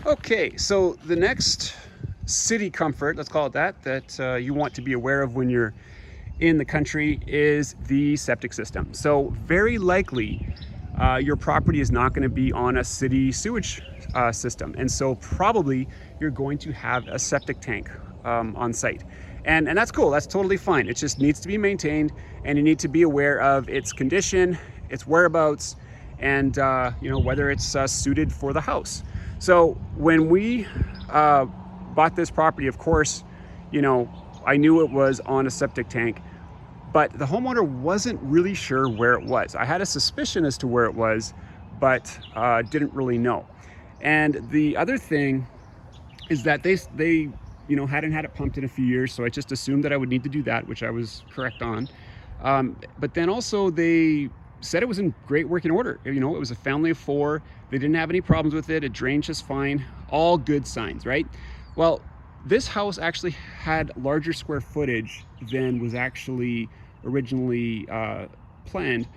Okay, so the next city comfort, let's call it that you want to be aware of when you're in the country is the septic system. So very likely your property is not going to be on a city sewage system. And so probably you're going to have a septic tank on site. And that's cool, that's totally fine. It just needs to be maintained and you need to be aware of its condition, its whereabouts, and whether it's suited for the house. So when we bought this property, of course, I knew it was on a septic tank, but the homeowner wasn't really sure where it was. I had a suspicion as to where it was, but didn't really know. And the other thing is that they hadn't had it pumped in a few years, so I just assumed that I would need to do that, which I was correct on. But then also they said it was in great working order. It was a family of 4. They didn't have any problems with it. It drained just fine. All good signs, right? Well, this house actually had larger square footage than was actually originally planned.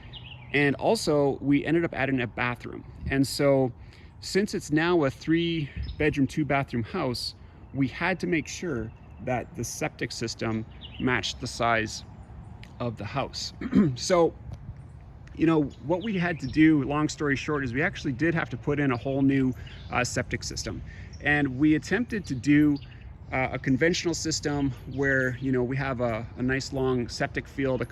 And also we ended up adding a bathroom. And so since it's now a 3-bedroom, 2-bathroom house, we had to make sure that the septic system matched the size of the house. So what we had to do, long story short, is we actually did have to put in a whole new septic system. And we attempted to do a conventional system where, we have a nice long septic field.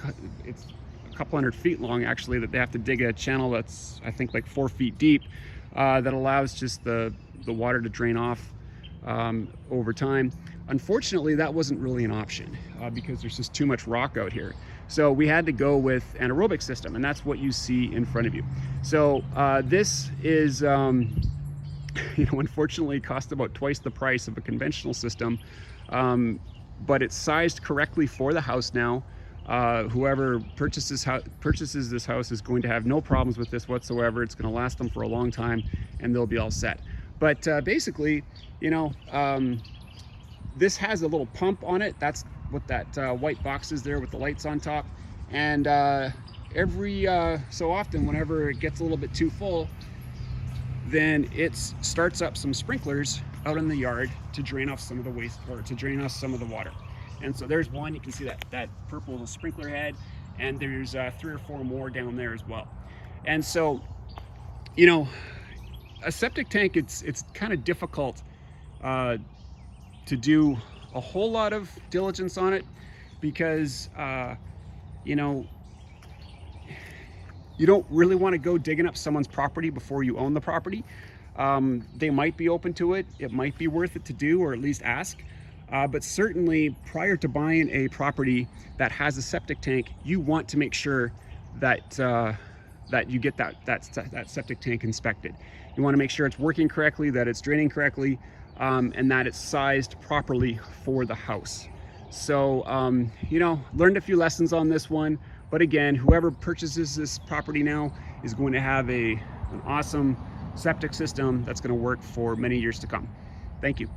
It's a couple hundred feet long, actually, that they have to dig a channel that's, I think, like 4 feet deep, that allows just the water to drain off over time. Unfortunately, that wasn't really an option because there's just too much rock out here. So we had to go with an aerobic system, and that's what you see in front of you. So this is, unfortunately cost about twice the price of a conventional system, but it's sized correctly for the house now. Whoever purchases this house is going to have no problems with this whatsoever. It's going to last them for a long time, and they'll be all set. But basically, this has a little pump on it. That's what that white box is there with the lights on top. And every so often, whenever it gets a little bit too full, then it starts up some sprinklers out in the yard to drain off some of the waste, or to drain off some of the water. And so there's one, you can see that purple sprinkler head, and there's 3 or 4 more down there as well. And so, a septic tank, it's kind of difficult to do a whole lot of diligence on it because you don't really want to go digging up someone's property before you own the property. They might be open to it. It might be worth it to do, or at least ask. But certainly prior to buying a property that has a septic tank, you want to make sure that that you get that septic tank inspected. You want to make sure it's working correctly, that it's draining correctly, and that it's sized properly for the house. So learned a few lessons on this one, but again, whoever purchases this property now is going to have an awesome septic system that's going to work for many years to come. Thank you.